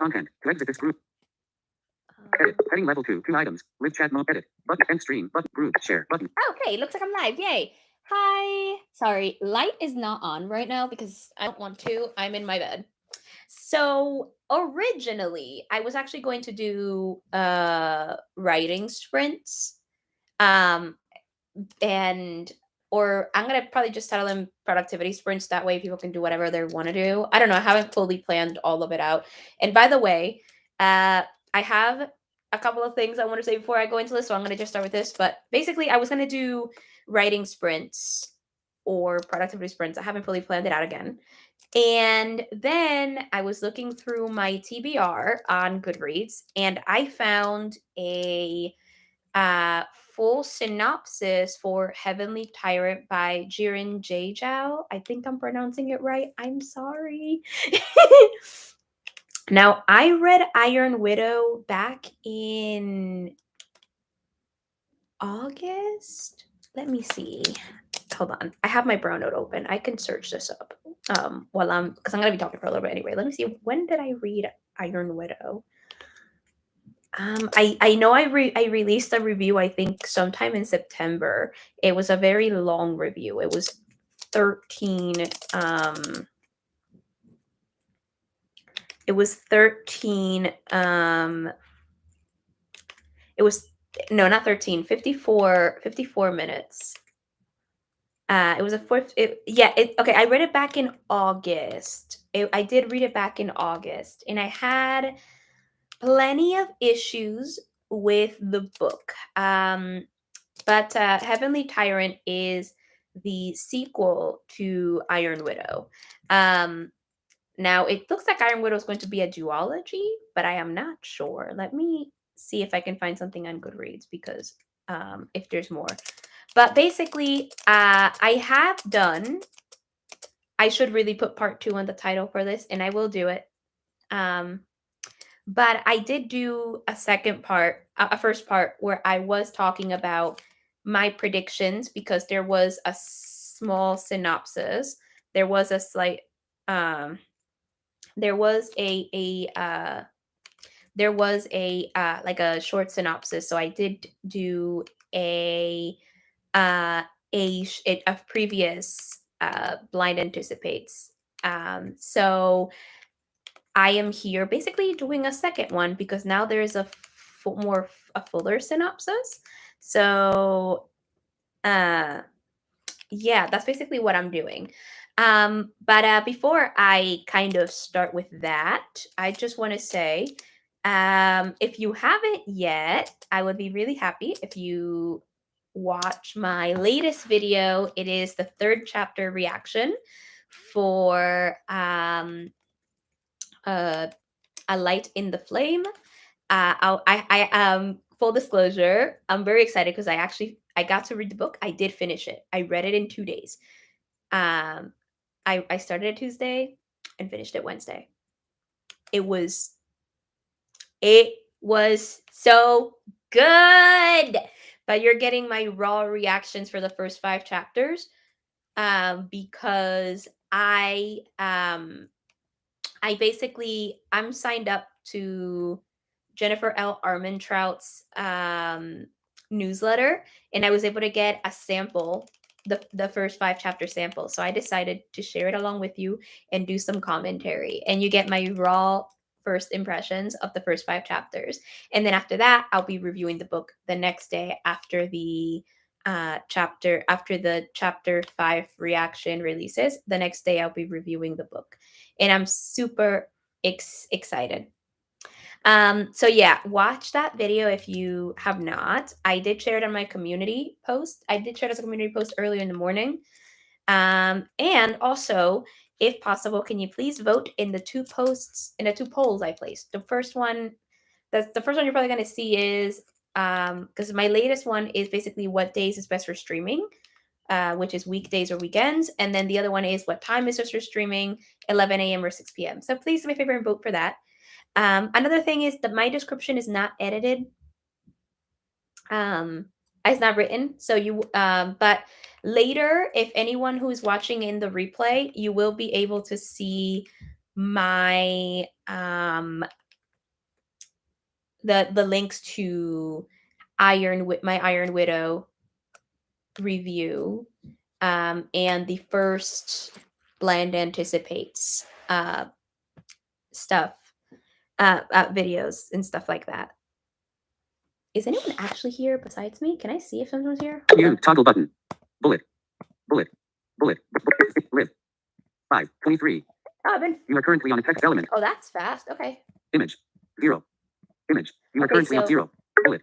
Content. To exit this group. Edit. Heading level 2. 2 items. With chat mode. Edit. Button. End stream. Button. Group. Share. Button. Okay, looks like I'm live. Yay. Hi. Sorry, light is not on right now because I don't want to. I'm in my bed. So originally, I was actually going to do writing sprints. Um and or I'm gonna probably just title them productivity sprints. That way people can do whatever they want to do. I don't know. I haven't fully planned all of it out. And by the way, I have a couple of things I want to say before I go into this, so I'm gonna just start with this. But basically, I was gonna do writing sprints or productivity sprints. I haven't fully planned it out again. And then I was looking through my TBR on Goodreads, and I found a uh, full synopsis for Heavenly Tyrant by Xiran Zhao. I think I'm pronouncing it right. I'm sorry. Now, I read Iron Widow back in August. Let me see. Hold on. I have my brown note open. I can search this up while because I'm going to be talking for a little bit anyway. Let me see. When did I read Iron Widow? I know I released a review, I think sometime in September. It was a very long review. It was 13 it was 13 it was no, not 13, 54 minutes. It was a fourth. Okay. I read it back in August. I did read it back in August, and I had plenty of issues with the book. But Heavenly Tyrant is the sequel to Iron Widow. Now, it looks like Iron Widow is going to be a duology, but I am not sure. Let me see if I can find something on Goodreads, because if there's more. But basically, I should really put part 2 on the title for this, and I will do it. But I did do a first part where I was talking about my predictions, because there was a small synopsis. There was a slight, there was like a short synopsis. So I did do a previous Blind Anticipates. So I am here basically doing a second one, because now there's a fuller synopsis. So yeah, that's basically what I'm doing. But before I kind of start with that, I just want to say, if you haven't yet, I would be really happy if you watch my latest video. It is the 3rd chapter reaction for A Light in the Flame. Full disclosure, I'm very excited because I got to read the book. I did finish it. I read it in 2 days. I started it Tuesday and finished it Wednesday. It was so good. But you're getting my raw reactions for the first 5 chapters, because I'm signed up to Jennifer L. Armentrout's newsletter, and I was able to get a sample, the first 5 chapter sample. So I decided to share it along with you and do some commentary, and you get my raw first impressions of the first 5 chapters. And then after that, I'll be reviewing the book the next day after the chapter 5 reaction releases. The next day I'll be reviewing the book, and I'm super excited. So yeah, watch that video if you have not. I did share it on my community post. I did share it as a community post earlier in the morning. And also, if possible, can you please vote in the 2 polls I placed? The first one you're probably going to see is, because my latest one is basically what days is best for streaming, which is weekdays or weekends. And then the other one is what time is best for streaming, 11 a.m. or 6 p.m. So please do me a favor and vote for that. Another thing is that my description is not edited. It's not written. So but later, if anyone who is watching in the replay, you will be able to see my the links to my Iron Widow review, and the first Blend Anticipates stuff, videos and stuff like that. Is anyone actually here besides me? Can I see if someone's here? View toggle button. Bullet. Bullet. Bullet. Live. 5:23. Oh, I've been. You are currently on a text element. Oh, that's fast. Okay. Image. 0. Image. You are Okay, currently on so- 0. Bullet.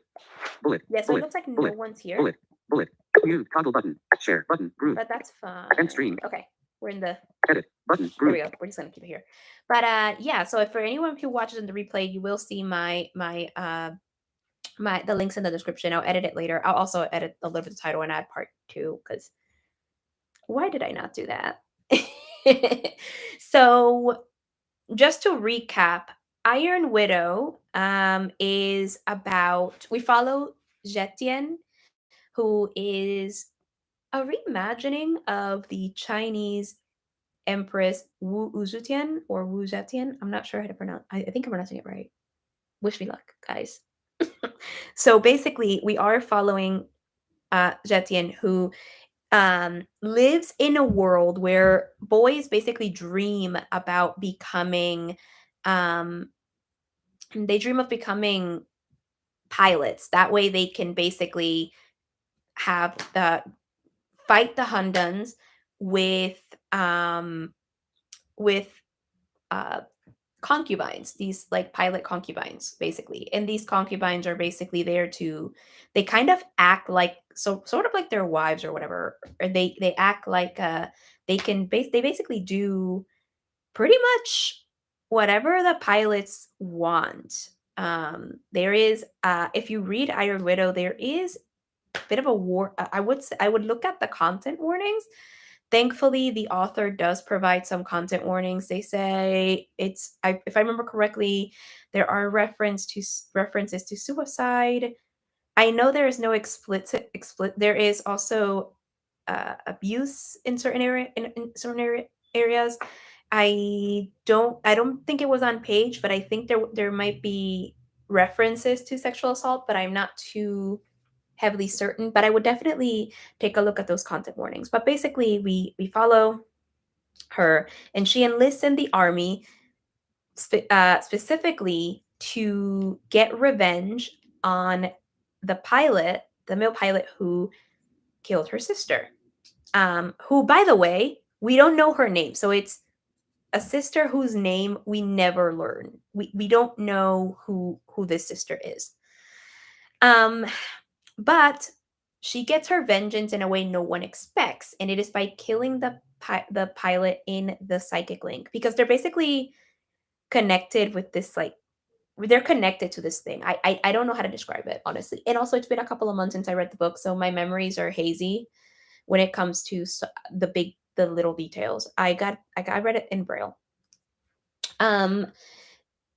Bullet. Yeah, so bullet. it looks like no bullet. one's here. Bullet. Bullet. View toggle button. Share button. Group. But that's fine. End stream. Okay. We're in the Edit button. There Group. we go. We're just gonna keep it here. But yeah, so if for anyone who watches in the replay, you will see my the links in the description. I'll edit it later. I'll also edit a little bit of the title and add part 2, because why did I not do that? So just to recap, Iron Widow is about, we follow Zetian, who is a reimagining of the Chinese Empress Wu Zetian or Wu Zetian. I'm not sure how to pronounce. I think I'm pronouncing it right. Wish me luck, guys. So basically, we are following Zetian, who lives in a world where boys basically dream about becoming. They dream of becoming pilots. That way, they can basically have the fight the Hunduns with concubines, these like pilot concubines, basically. And these concubines are basically there to, they kind of act like, so sort of like their wives or whatever, or they act like they basically do pretty much whatever the pilots want. There is if you read Iron Widow, there is a bit of a war. I would look at the content warnings. Thankfully, the author does provide some content warnings. They say if I remember correctly, there are references to suicide. I know there is no explicit. There is also abuse in certain areas. I don't think it was on page, but I think there might be references to sexual assault, but I'm not too heavily certain. But I would definitely take a look at those content warnings. But basically, we follow her, and she enlists in the army specifically to get revenge on the male pilot who killed her sister. Who, by the way, we don't know her name. So it's a sister whose name we never learn. We don't know who this sister is. But she gets her vengeance in a way no one expects, and it is by killing the pilot in the psychic link, because they're basically connected with this, like, they're connected to this thing. I don't know how to describe it, honestly. And also, it's been a couple of months since I read the book, so my memories are hazy when it comes to the little details. I read it in Braille.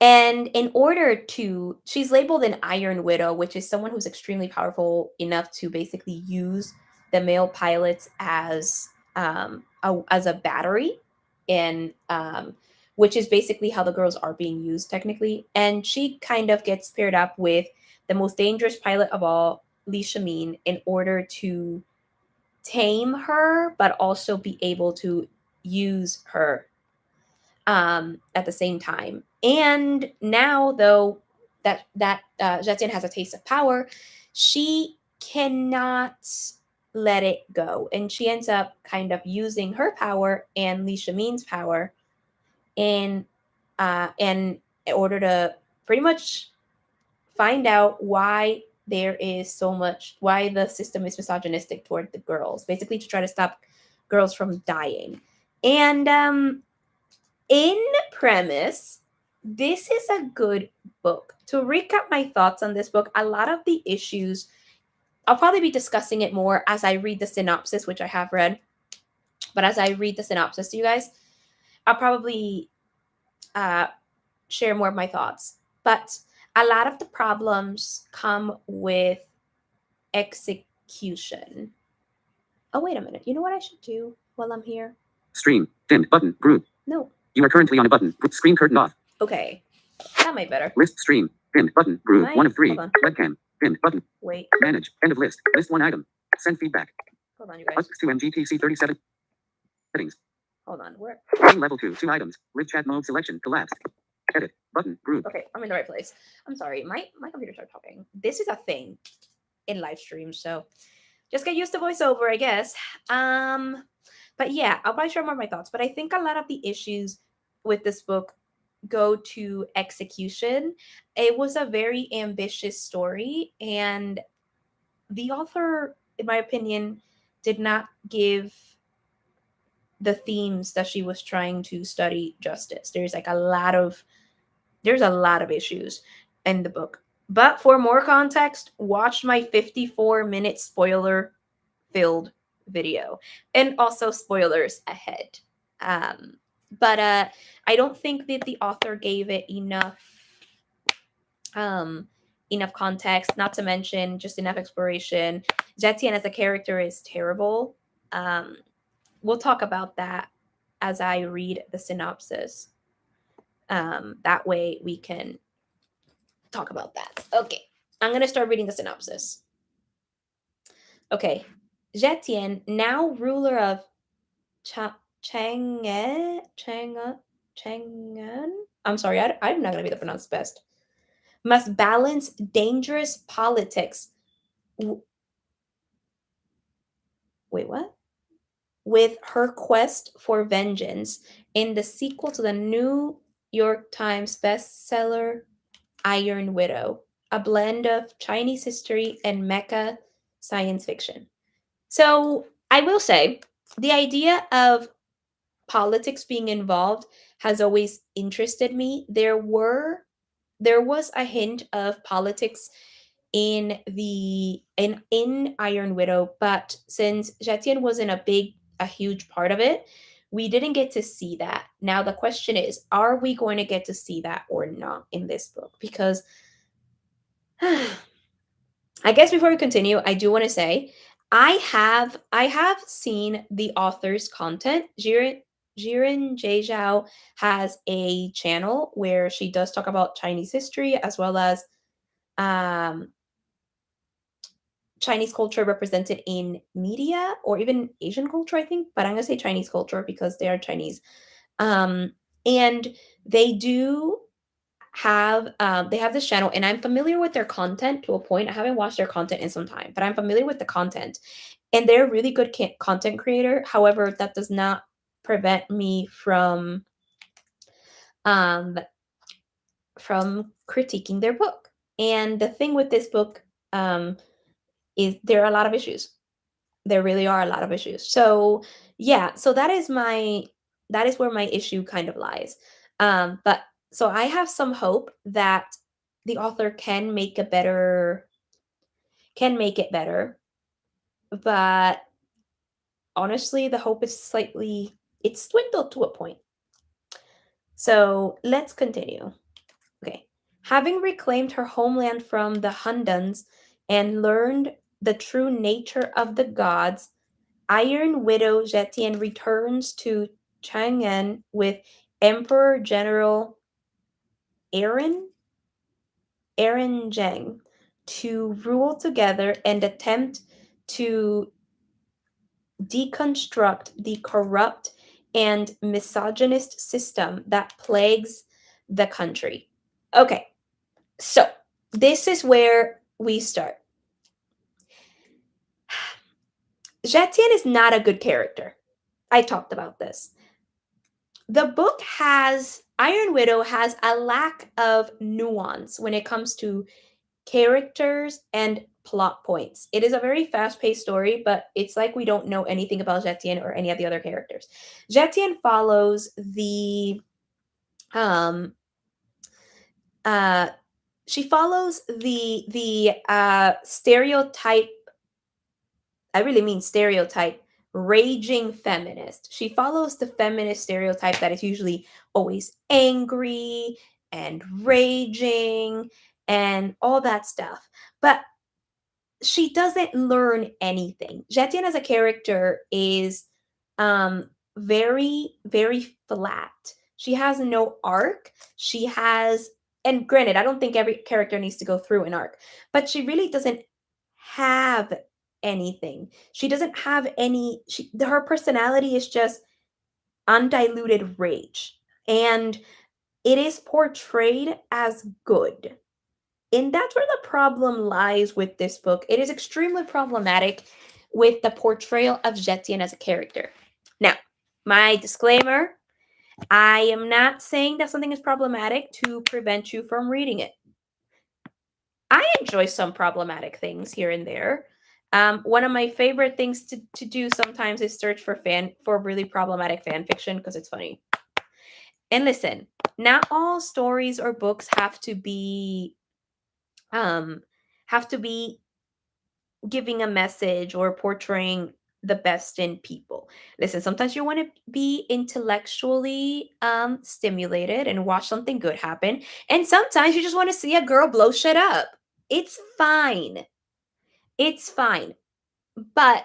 And in order to, she's labeled an Iron Widow, which is someone who's extremely powerful enough to basically use the male pilots as a battery, and which is basically how the girls are being used technically. And she kind of gets paired up with the most dangerous pilot of all, Xiran, in order to tame her, but also be able to use her at the same time. And now, though, that Zetian has a taste of power, she cannot let it go, and she ends up kind of using her power and Xiran's power in order to pretty much find out why why the system is misogynistic toward the girls, basically to try to stop girls from dying. And in premise, this is a good book. To recap my thoughts on this book, a lot of the issues, I'll probably be discussing it more as I read the synopsis, which I have read. But as I read the synopsis to you guys, I'll probably share more of my thoughts. But a lot of the problems come with execution. Oh, wait a minute. You know what I should do while I'm here? Stream. Dimmed button. Group. No. You are currently on a button. Screen curtain off. Okay. That might better. List stream. Pinned button. Group Might. 1 of 3. Hold on. Webcam. Pinned button. Wait. Manage. End of list. List 1 item. Send feedback. Hold on, you Up guys. to MGTC 37. Settings. Hold on. Where? Level 2. 2 items. Live chat mode selection. Collapsed. Edit. Button. Group. Okay, I'm in the right place. I'm sorry. My computer started talking. This is a thing in live streams, so just get used to voiceover, I guess. But yeah, I'll probably share more of my thoughts. But I think a lot of the issues with this book go to execution. It was a very ambitious story, and the author, in my opinion, did not give the themes that she was trying to study justice. There's a lot of issues in the book. But for more context, watch my 54-minute spoiler filled video, and also spoilers ahead. But I don't think that the author gave it enough context, not to mention just enough exploration. Zetian as a character is terrible. We'll talk about that as I read the synopsis. That way we can talk about that. Okay, I'm gonna start reading the synopsis. Okay, Zetian, now ruler of Chang'an. I'm sorry, I'm not gonna be able to pronounce best. Must balance dangerous politics. Wait, what? With her quest for vengeance in the sequel to the New York Times bestseller Iron Widow, a blend of Chinese history and mecha science fiction. So I will say the idea of politics being involved has always interested me. There was a hint of politics in Iron Widow, but since Jetian wasn't a huge part of it, we didn't get to see that. Now the question is, are we going to get to see that or not in this book? Because I guess before we continue, I do want to say I have seen the author's content. Xiran J Zhao has a channel where she does talk about Chinese history as well as um, Chinese culture represented in media or even Asian culture, I think. But I'm gonna say Chinese culture because they are Chinese. And they do they have this channel, and I'm familiar with their content to a point. I haven't watched their content in some time, but I'm familiar with the content, and they're a really good content creator. However, that does not prevent me um from critiquing their book. And the thing with this book is there are a lot of issues. There really are a lot of issues. So yeah, so that is where my issue kind of lies. But so I have some hope that the author can make it better, but honestly the hope is it's dwindled to a point. So let's continue. Okay. Having reclaimed her homeland from the Hundans and learned the true nature of the gods, Iron Widow Zetian returns to Chang'an with Emperor General Aaron Aaron Zheng to rule together and attempt to deconstruct the corrupt and misogynist system that plagues the country. Okay, so this is where we start. Zetian is not a good character. I talked about this. The book has Iron Widow has a lack of nuance when it comes to characters and plot points. It is a very fast-paced story, but it's like we don't know anything about Zetian or any of the other characters. Zetian follows the um she follows the stereotype. I really mean stereotype, raging feminist. She follows the feminist stereotype that is usually always angry and raging and all that stuff. But she doesn't learn anything. Jetian as a character is very, very flat. She has no arc. She has and granted, I don't think every character needs to go through an arc, but she really doesn't have anything. She doesn't have any. Her personality is just undiluted rage, and it is portrayed as good. And that's where the problem lies with this book. It is extremely problematic with the portrayal of Jetien as a character. Now, my disclaimer, I am not saying that something is problematic to prevent you from reading it. I enjoy some problematic things here and there. One of my favorite things to do sometimes is search for really problematic fan fiction because it's funny. And listen, not all stories or books um have to be giving a message or portraying the best in people. Listen, sometimes you want to be intellectually stimulated and watch something good happen, and sometimes you just want to see a girl blow shit up. It's fine. It's fine. But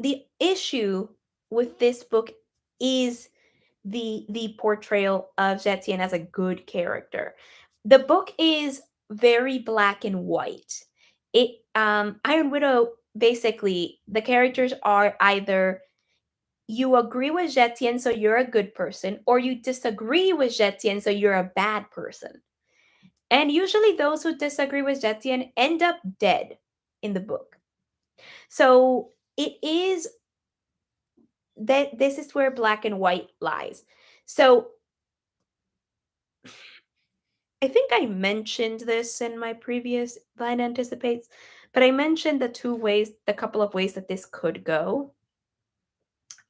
the issue with this book is the portrayal of Jetien as a good character. The book is very black and white. Iron Widow, basically the characters are either you agree with Jetien so you're a good person, or you disagree with Jetien so you're a bad person. And usually those who disagree with Jetien end up dead in the book. So it is that this is where black and white lies. So I think I mentioned this in my previous Blind Anticipates, but I mentioned the couple of ways that this could go.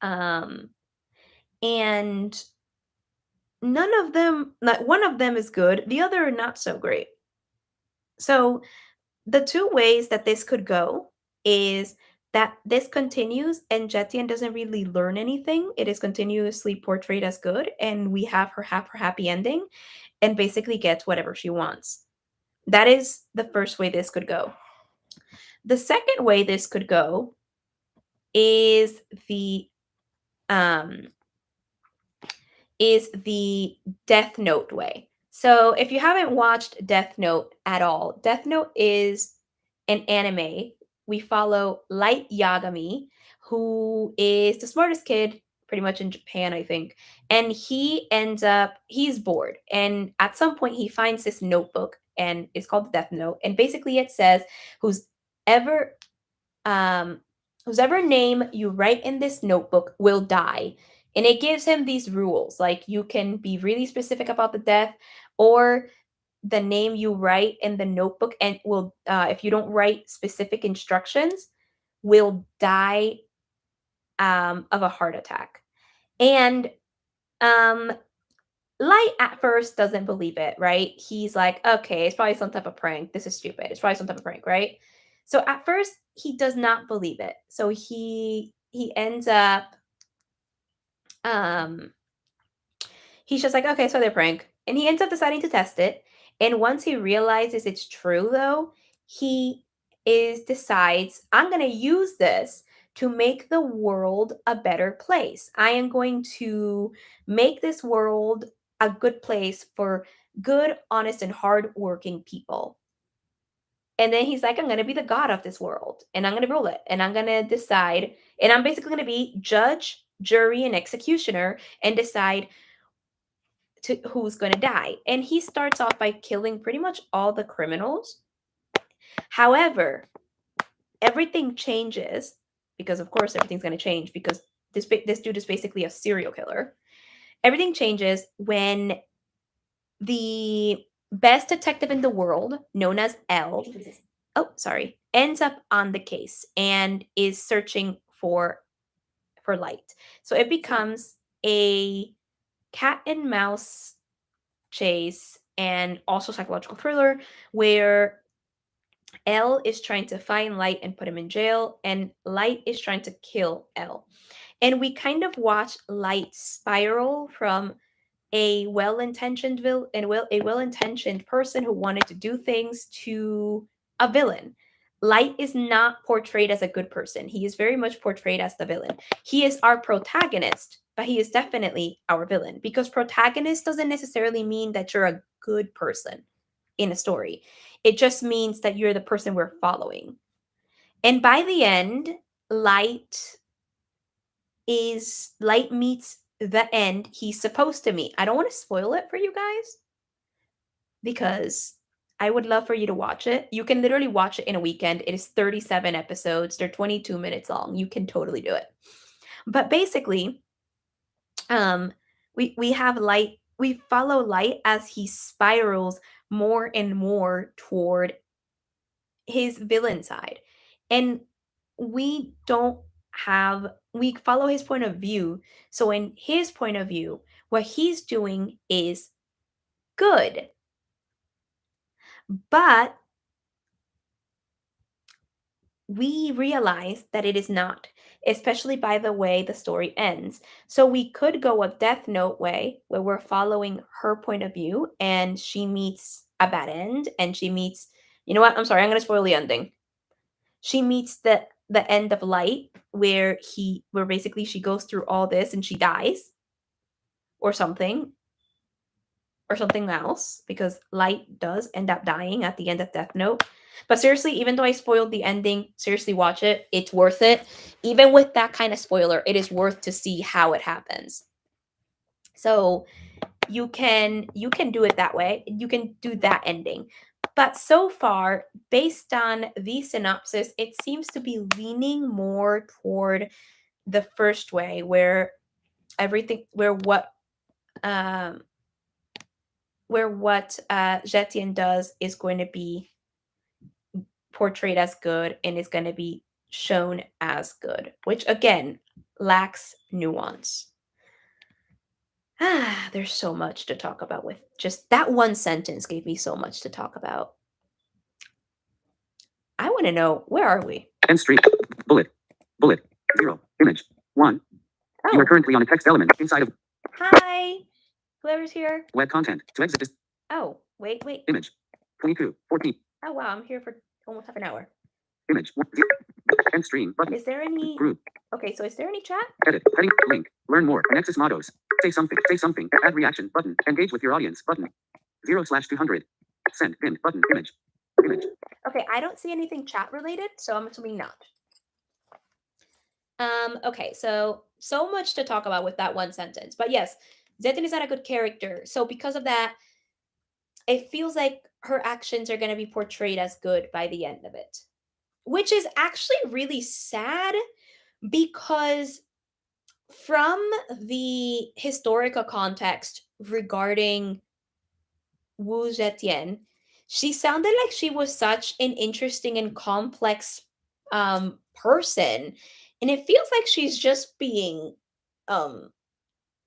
Um, and not one of them is good, the other not so great. So the two ways that this could go is that this continues and Jetien doesn't really learn anything. It is continuously portrayed as good, and we have her happy ending and basically gets whatever she wants. That is the first way this could go. The second way this could go is um the Death Note way. So if you haven't watched Death Note at all, Death Note is an anime. We follow Light Yagami, who is the smartest kid pretty much in Japan, I think. And he's bored. And at some point he finds this notebook and it's called the Death Note. And basically it says who's ever um whosever name you write in this notebook will die, and it gives him these rules like you can be really specific about the death, or the name you write in the notebook and will if you don't write specific instructions will die of a heart attack. And um Light at first doesn't believe it, right? He's like, okay, it's probably some type of prank. This is stupid. It's probably some type of prank, right? So at first he does not believe it. So he ends up um he's just like, okay, so they're prank. And he ends up deciding to test it. And once he realizes it's true though, he is decides, I'm gonna use this to make the world a better place. I am going to make this world a good place for good, honest, and hardworking people. And then he's like, I'm gonna be the god of this world and I'm gonna rule it. And I'm gonna decide, and I'm basically gonna be judge, jury, and executioner and decide to who's going to die. And he starts off by killing pretty much all the criminals. However, everything changes because, of course, everything's going to change because this dude is basically a serial killer. Everything changes when the best detective in the world, known as L, ends up on the case and is searching for Light. So it becomes a cat and mouse chase and also psychological thriller where L is trying to find Light and put him in jail, and Light is trying to kill L. And we kind of watch Light spiral from a well-intentioned person who wanted to do things to a villain. Light is not portrayed as a good person. He is very much portrayed as the villain. He is our protagonist, but he is definitely our villain, because protagonist doesn't necessarily mean that you're a good person in a story. It just means that you're the person we're following. And by the end, Light meets the end he's supposed to meet. I don't want to spoil it for you guys because I would love for you to watch it. You can literally watch it in a weekend. It is 37 episodes. They're 22 minutes long. You can totally do it. But basically, we have Light, we follow Light as he spirals more and more toward his villain side. And we don't we follow his point of view. So in his point of view, what he's doing is good. But we realize that it is not, especially by the way the story ends. So we could go a Death Note way, where we're following her point of view and she meets a bad end, and she meets, you know what? I'm sorry, I'm going to spoil the ending. She meets the end of Light, where basically she goes through all this and she dies or something, or something else, because Light does end up dying at the end of Death Note. But seriously, even though I spoiled the ending, seriously watch it. It's worth it. Even with that kind of spoiler, it is worth to see how it happens. So you can do it that way. You can do that ending. But so far, based on the synopsis, it seems to be leaning more toward the first way, where everything um where what Jetien does is going to be portrayed as good and is going to be shown as good, which again lacks nuance. There's so much to talk about with just that one sentence gave me so much to talk about. I want to know, where are we? End stream. Bullet. 0. Image. 1. You are Oh, currently on a text element inside of hi. Whoever's here. web content. To exit this Oh, wait. image. 22. 14. Oh, wow. I'm here for almost half an hour. Image. 1. 0. End stream. Button. Is there any. Group. Okay, so is there any chat? Edit. Heading. Link. Learn more. Anexis Matos. Say something. Say something. Add reaction. Button. Engage with your audience. Button. 0/200. Send. Pin. Button. Image. Image. Okay, I don't see anything chat related, so I'm assuming not. Okay, so much to talk about with that one sentence. But yes, Zetin is not a good character. So because of that, it feels like her actions are going to be portrayed as good by the end of it. Which is actually really sad, because from the historical context regarding Wu Zetian, she sounded like she was such an interesting and complex person, and it feels like she's just being um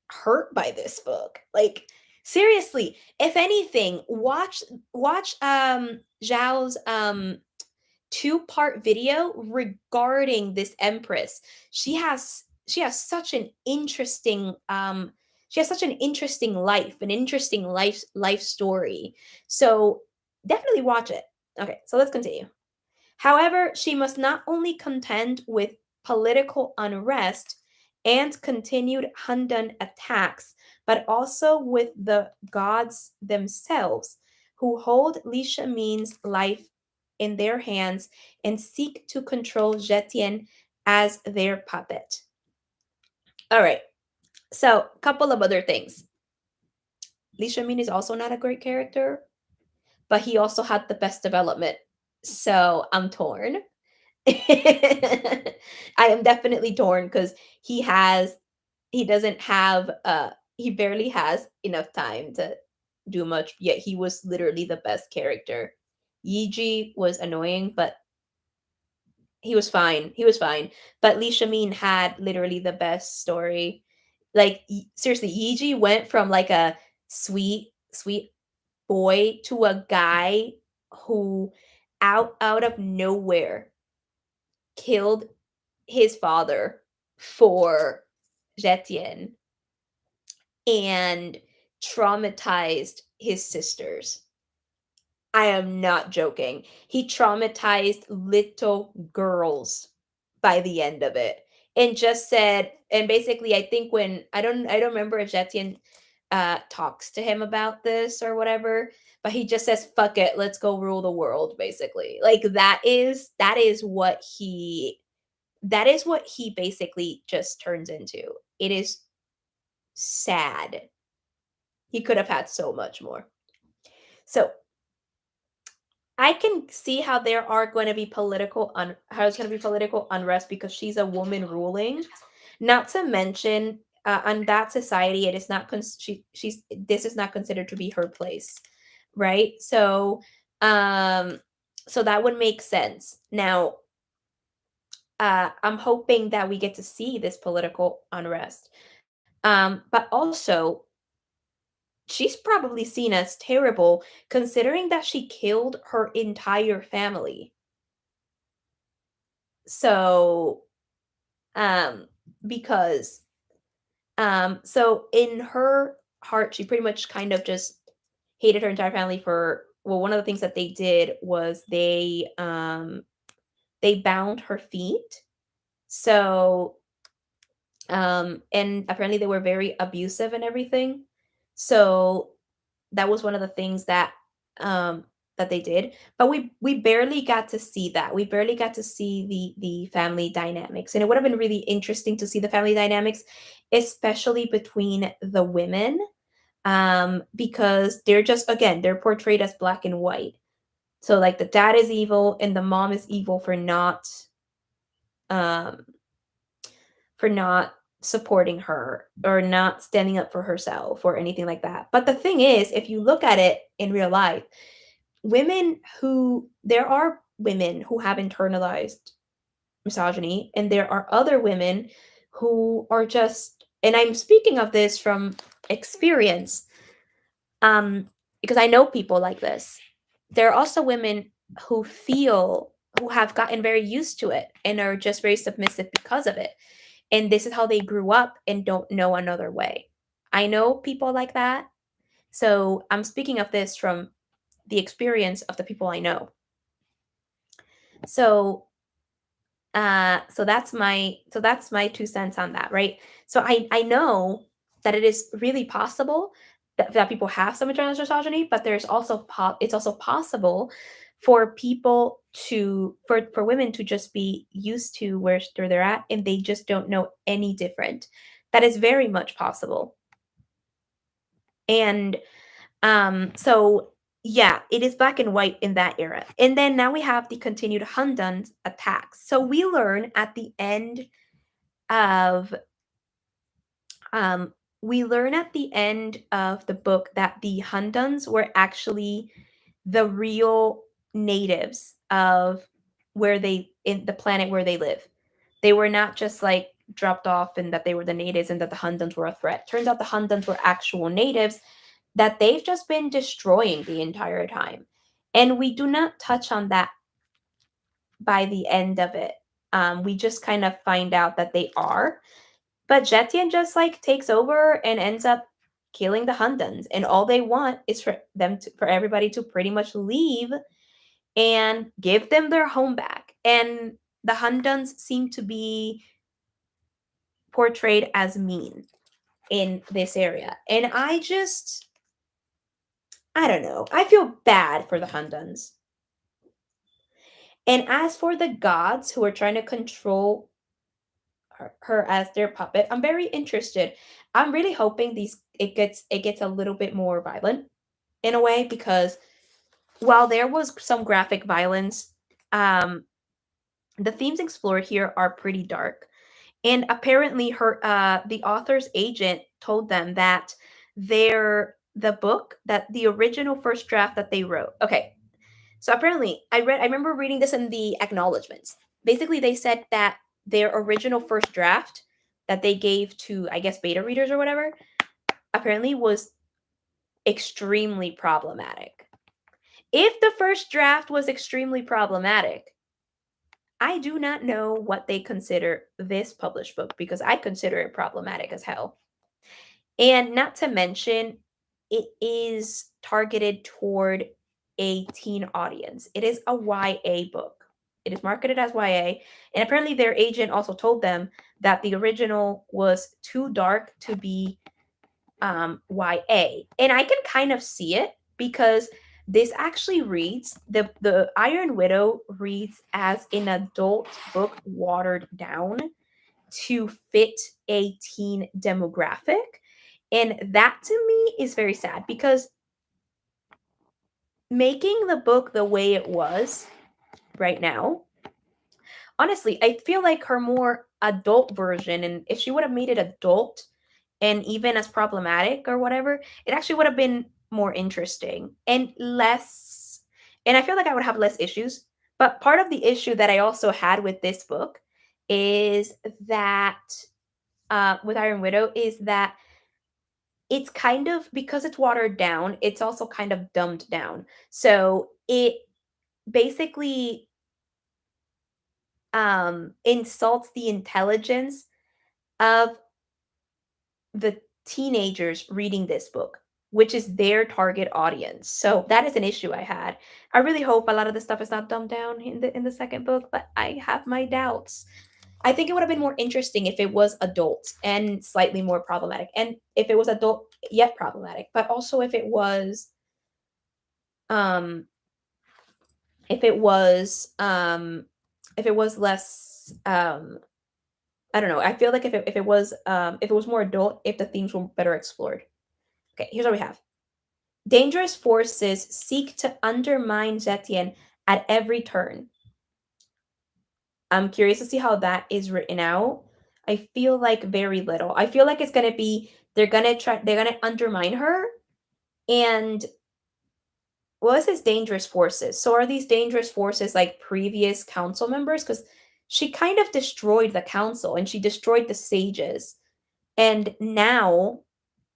hurt by this book. Like, seriously, if anything, watch Zhao's two-part video regarding this empress. She has such an interesting life, an interesting life story. So definitely watch it. Okay, so let's continue. However, she must not only contend with political unrest and continued Hundan attacks, but also with the gods themselves, who hold Li Shamin's life in their hands and seek to control Jetien as their puppet. All right, so a couple of other things. Li Shamin is also not a great character, but he also had the best development. So I'm torn. I am definitely torn because he doesn't have he barely has enough time to do much, yet he was literally the best character. Yiji was annoying, but he was fine. He was fine. But Li Shamin had literally the best story. Like, seriously, Yiji went from like a sweet boy to a guy who out of nowhere killed his father for Jetien and traumatized his sisters. I am not joking. He traumatized little girls by the end of it. And just said, and basically I think when I don't remember if Jetien talks to him about this or whatever, but he just says, fuck it, let's go rule the world, basically. Like that is what he basically just turns into. It is sad. He could have had so much more. So I can see how there are going to be how it's going to be political unrest because she's a woman ruling. Not to mention, on that society, it is not she's this is not considered to be her place, right? Um, so that would make sense. Now, I'm hoping that we get to see this political unrest. But also, she's probably seen as terrible considering that she killed her entire family. So, um, because, so in her heart, she pretty much kind of just hated her entire family for, well, one of the things that they did was they bound her feet. So, and apparently they were very abusive and everything. So that was one of the things um that they did, but we barely got to see that. We barely got to see the family dynamics, and it would have been really interesting to see the family dynamics, especially between the women, because they're just, again, they're portrayed as black and white. So like the dad is evil and the mom is evil um for not supporting her or not standing up for herself or anything like that. But the thing is, if you look at it in real life, there are women who have internalized misogyny, and there are other women who are just, and I'm speaking of this from experience, um, because I know people like this. There are also women who have gotten very used to it and are just very submissive because of it. And this is how they grew up and don't know another way. I know people like that. So I'm speaking of this from the experience of the people I know. So that's my 2 cents on that, right? So I know that it is really possible that people have some internalized misogyny, but it's also possible for people for women to just be used to where they're at and they just don't know any different. That is very much possible. And so yeah, it is black and white in that era. And then now we have the continued Hundun attacks. So of um we learn at the end of the book that the Hunduns were actually the real natives of where they in the planet where they live. They were not just like dropped off and that they were the natives and that the Hunduns were a threat. Turns out the Hunduns were actual natives that they've just been destroying the entire time. And we do not touch on that by the end of it. We just kind of find out that they are. But Jetien just like takes over and ends up killing the Hunduns. And all they want is for everybody to pretty much leave and give them their home back. And the Hunduns seem to be portrayed as mean in this area. And I don't know. I feel bad for the Hunduns. And as for the gods who are trying to control her as their puppet, I'm very interested. I'm really hoping it gets a little bit more violent in a way, because while there was some graphic violence, um, the themes explored here are pretty dark. And apparently the author's agent told them that the original first draft that they wrote. Okay, so apparently, I remember reading this in the acknowledgments. Basically, they said that their original first draft that they gave to, I guess, beta readers or whatever, apparently was extremely problematic. If the first draft was extremely problematic, I do not know what they consider this published book, because I consider it problematic as hell. And not to mention, it is targeted toward a teen audience. It is a YA book. It is marketed as YA, and apparently their agent also told them that the original was too dark to be YA. And I can kind of see it because this actually reads, the Iron Widow reads as an adult book watered down to fit a teen demographic. And that to me is very sad because making the book the way it was right now, honestly, I feel like her more adult version, and if she would have made it adult and even as problematic or whatever, it actually would have been more interesting and less. And I feel like I would have less issues. But part of the issue that I also had with this book is that with Iron Widow is that it's kind of, because it's watered down, it's also kind of dumbed down. So it basically insults the intelligence of the teenagers reading this book, which is their target audience. So that is an issue I had. I really hope a lot of the stuff is not dumbed down in the second book, but I have my doubts. I think it would have been more interesting if it was adult and slightly more problematic, and if it was adult yet problematic, but also um if it was less I don't know. I feel like if it was more adult, if the themes were better explored. Okay, here's what we have. Dangerous forces seek to undermine Zetian at every turn. I'm curious to see how that is written out. I feel like very little. I feel like it's gonna be they're gonna undermine her. And what is this dangerous forces? So are these dangerous forces like previous council members? Because she kind of destroyed the council and she destroyed the sages. And now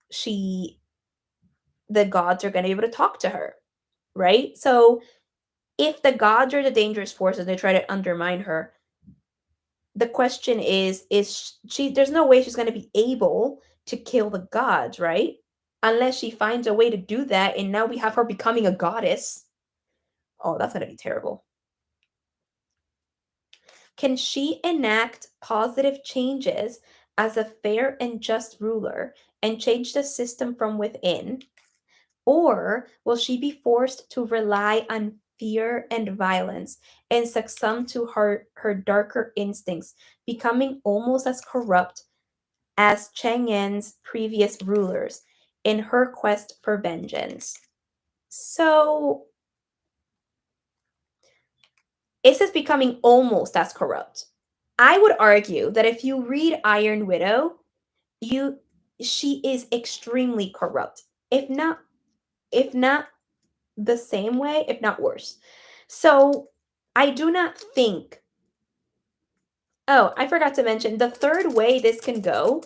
she the gods are gonna be able to talk to her, right? So if the gods are the dangerous forces and they try to undermine her, the question is she there's no way she's going to be able to kill the gods, right? Unless she finds a way to do that, and now we have her becoming a goddess. Oh, that's going to be terrible. Can she enact positive changes as a fair and just ruler and change the system from within? Or will she be forced to rely on fear and violence and succumb to her darker instincts, becoming almost as corrupt as Chang'an's previous rulers in her quest for vengeance? So, is this becoming almost as corrupt? I would argue that if you read Iron Widow, you she is extremely corrupt. If not the same way, if not worse. So I do not think. Oh, I forgot to mention the third way this can go,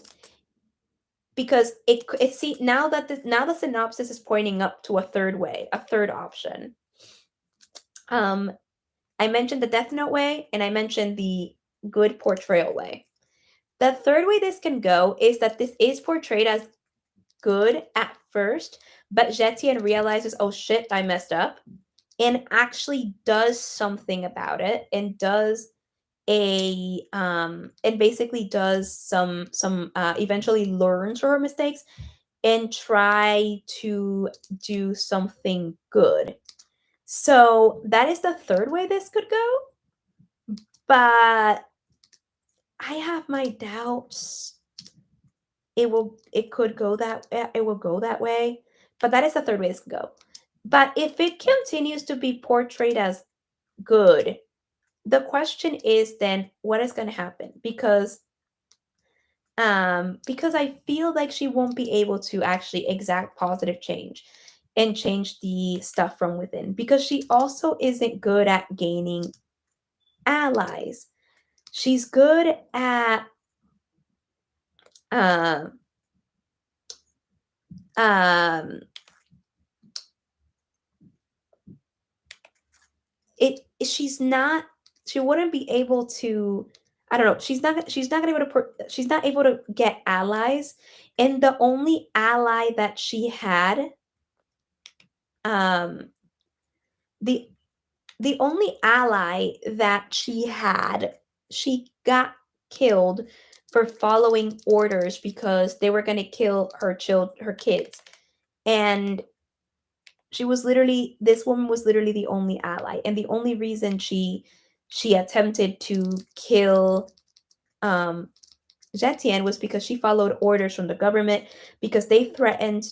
because it see now the synopsis is pointing up to a third way, a third option. Um, I mentioned the Death Note way, and I mentioned the good portrayal way. The third way this can go is that this is portrayed as good at first, but Zetian realizes, oh shit, I messed up, and actually does something about it and does and basically does some eventually learns from her mistakes and try to do something good. So that is the third way this could go, but I have my doubts it will go that way, but that is the third way this could go. But if it continues to be portrayed as good, the question is then what is going to happen, because I feel like she won't be able to actually exact positive change and change the stuff from within, because she also isn't good at gaining allies. She's good at um um it she's not she wouldn't be able to. I don't know. She's not gonna be able to she's not able to get allies, and the only ally that she had um the the only ally that she had, she got killed for following orders because they were going to kill her kids. And this woman was literally the only ally, and the only reason she attempted to kill um Zetian was because she followed orders from the government, because they threatened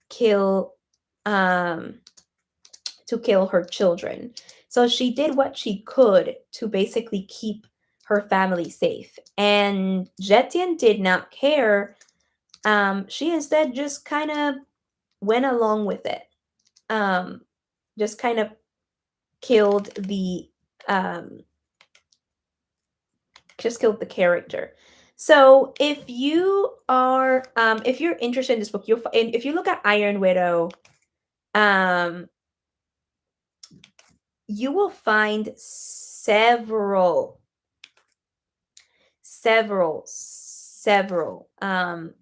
kill um to kill her children. So she did what she could to basically keep her family safe. And Zetian did not care. She instead just kind of went along with it. Um, just kind of killed the um, just killed the character. So if you're interested in this book, if you look at Iron Widow, um, you will find several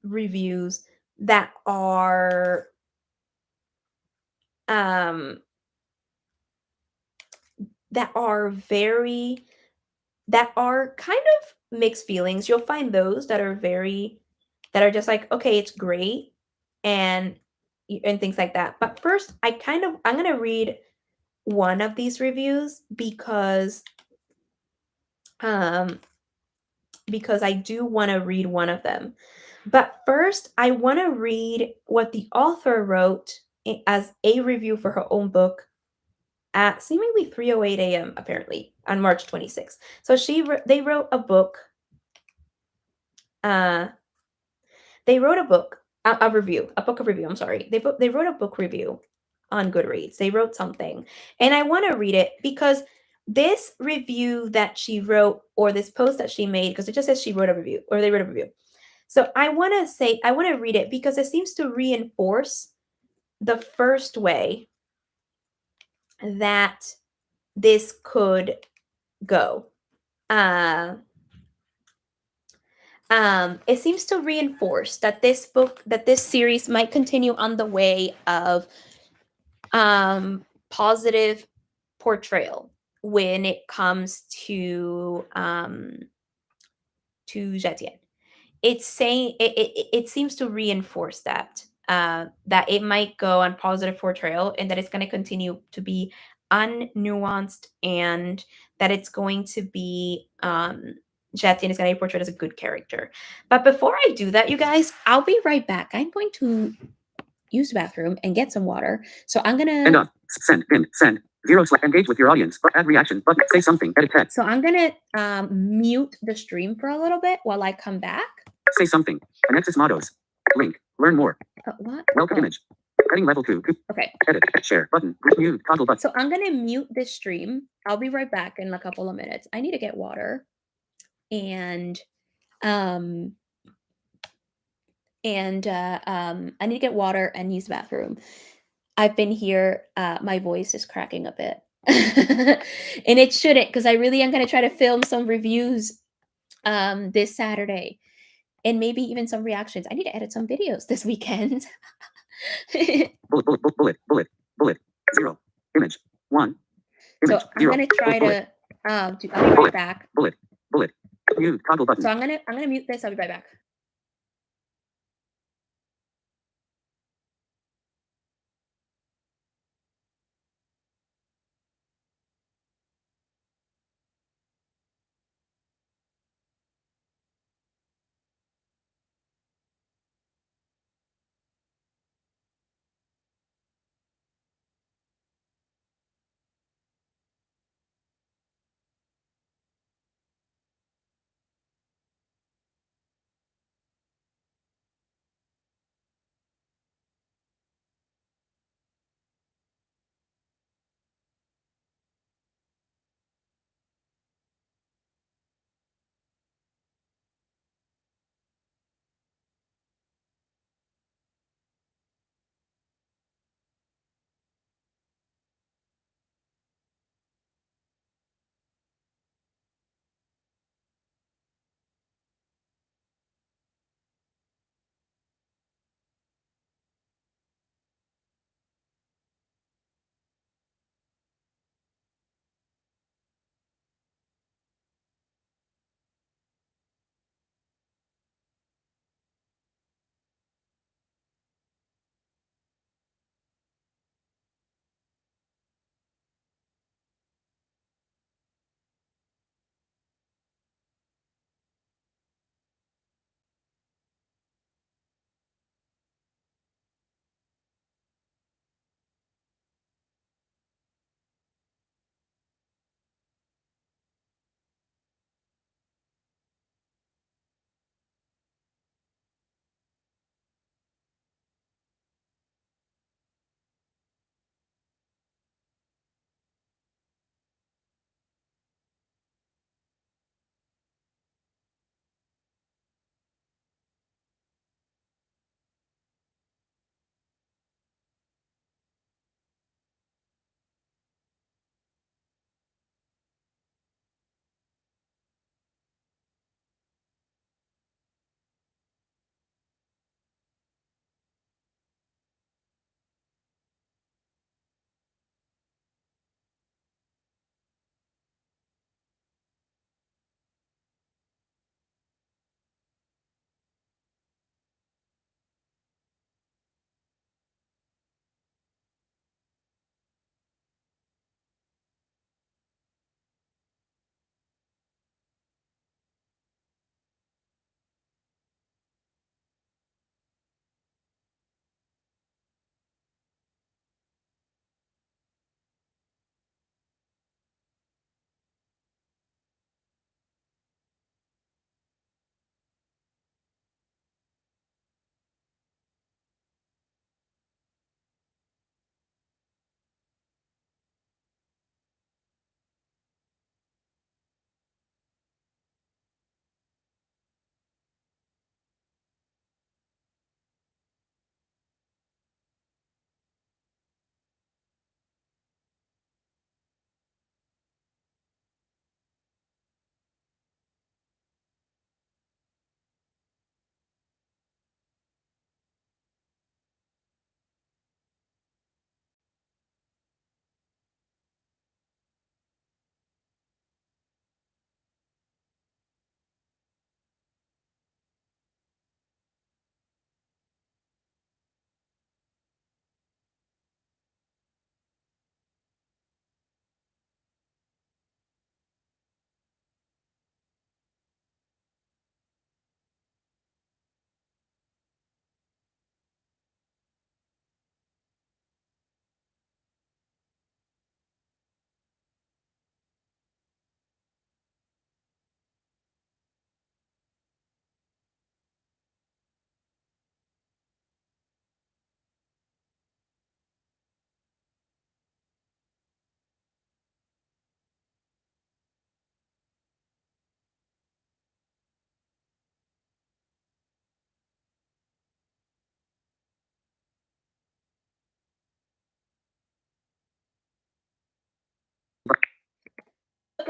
reviews that are um very that are kind of mixed feelings. You'll find those that are just like, okay, it's great, and things like that. But first, I'm gonna read one of these reviews um because I do want to read one of them. But first, I want to read what the author wrote as a review for her own book at seemingly 3:08 a.m. apparently on March 26th. So they wrote a book. Uh, they wrote a book, a review, a book of review. I'm sorry. They wrote a book review on Goodreads. They wrote something, and I want to read it because this review that she wrote, or this post that she made, because it just says she wrote a review, or they wrote a review. So I want to read it because it seems to reinforce the first way that this could go. Uh, it seems to reinforce that this series might continue on the way of positive portrayal when it comes to Zetian. It's saying it seems to reinforce that that it might go on positive portrayal, and that it's going to continue to be unnuanced, and that it's going to be Jetian is going to be portrayed as a good character. But before I do that, you guys, I'll be right back. I'm going to use the bathroom and get some water. So I'm gonna End off. Send. Pin. Send. Engage with your audience. Add reaction button. Say something. Edit text. So I'm gonna mute the stream for a little bit while I come back. Say something. Anexis Matos. Link. Learn more. What? Welcome image. Heading level 2. Okay. Edit. Share button. Mute. Toggle button. So I'm gonna mute this stream. I'll be right back in a couple of minutes. I need to get water, and I need to get water and use the bathroom. I've been here. My voice is cracking a bit, and it shouldn't, because I really am gonna try to film some reviews this Saturday, and maybe even some reactions. I need to edit some videos this weekend. Bullet. 0. Image. 1. So Image. I'm 0. gonna try Bullet. to I'll be right back. Bullet. Mute. Toggle button. So I'm gonna mute this. I'll be right back.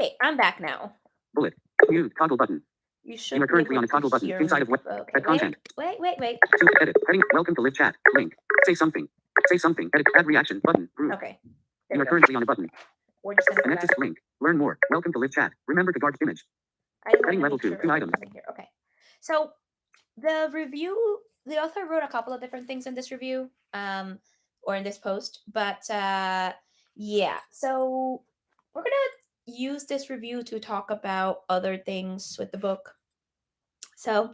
Okay, I'm back now. Bullet. Mute. Toggle button. You You should are be currently able on a to toggle button hear inside me. of what? Okay, Add content. wait. To edit. Heading. Welcome to live chat. Link. Say something. Say something. Edit. Add reaction. Button. Group. Okay, You there we are go. currently on a button. We're just gonna go back. Anexis link. Learn more. Welcome to live chat. Remember to guard image. I wanna Heading level make 2. sure 2 items. everything's in here. Okay, so the review, the author wrote a couple of different things in this review, or in this post, but yeah. So we're gonna use this review to talk about other things with the book. So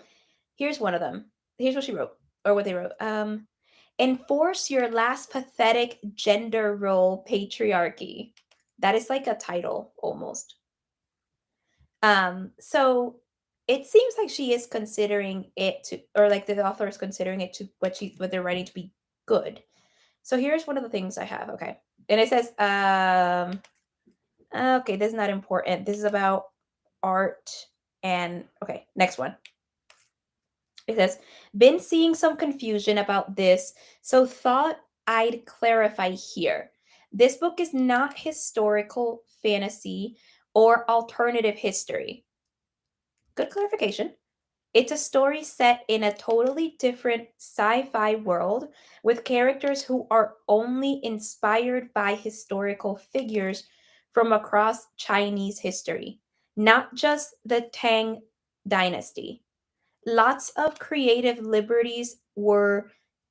here's one of them. Here's what she wrote, or what they wrote. Enforce your last pathetic gender role patriarchy. That is like a title almost. So it seems like she is considering it to, or like the author is considering it to what they're writing to be good. So here's one of the things I have. Okay. And it says, okay, this is not important. This is about art. And okay, next one. It says, been seeing some confusion about this, so thought I'd clarify here. This book is not historical fantasy or alternative history. Good clarification. It's a story set in a totally different sci fi world with characters who are only inspired by historical figures from across Chinese history, not just the Tang dynasty. Lots of creative liberties were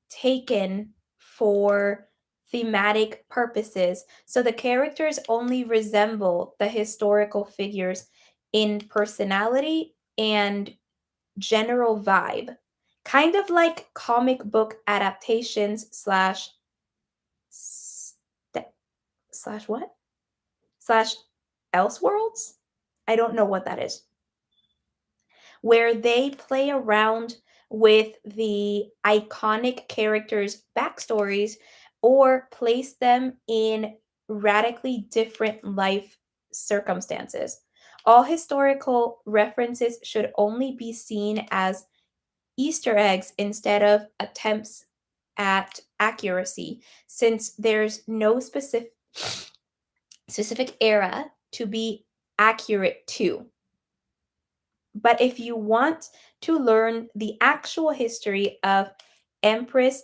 taken for thematic purposes, so the characters only resemble the historical figures in personality and general vibe, kind of like comic book adaptations slash what slash Elseworlds. I don't know what that is, where they play around with the iconic characters' backstories or place them in radically different life circumstances. All historical references should only be seen as Easter eggs instead of attempts at accuracy, since there's no specific era to be accurate to. But if you want to learn the actual history of Empress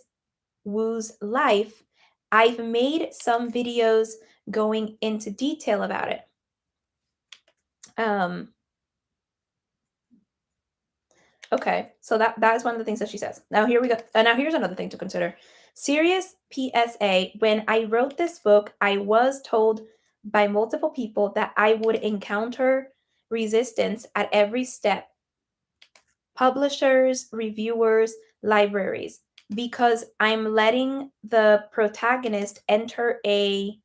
Wu's life, I've made some videos going into detail about it. Um, okay, so that is one of the things that she says. Now here we go. Now here's another thing to consider. Serious PSA. When I wrote this book, I was told by multiple people that I would encounter resistance at every step. Publishers, reviewers, libraries, because I'm letting the protagonist enter a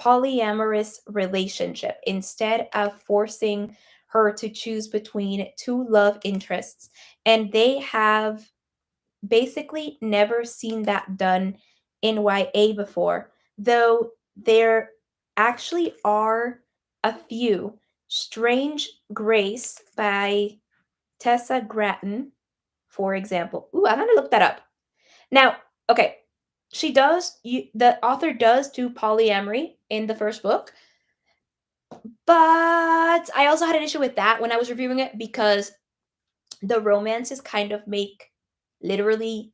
polyamorous relationship instead of forcing her to choose between two love interests. And they have basically never seen that done in YA before, though there actually are a few. Strange Grace by Tessa Grattan, for example. Ooh, I'm gonna look that up. Now, okay, the author does do polyamory in the first book, but I also had an issue with that when I was reviewing it because the romances kind of make literally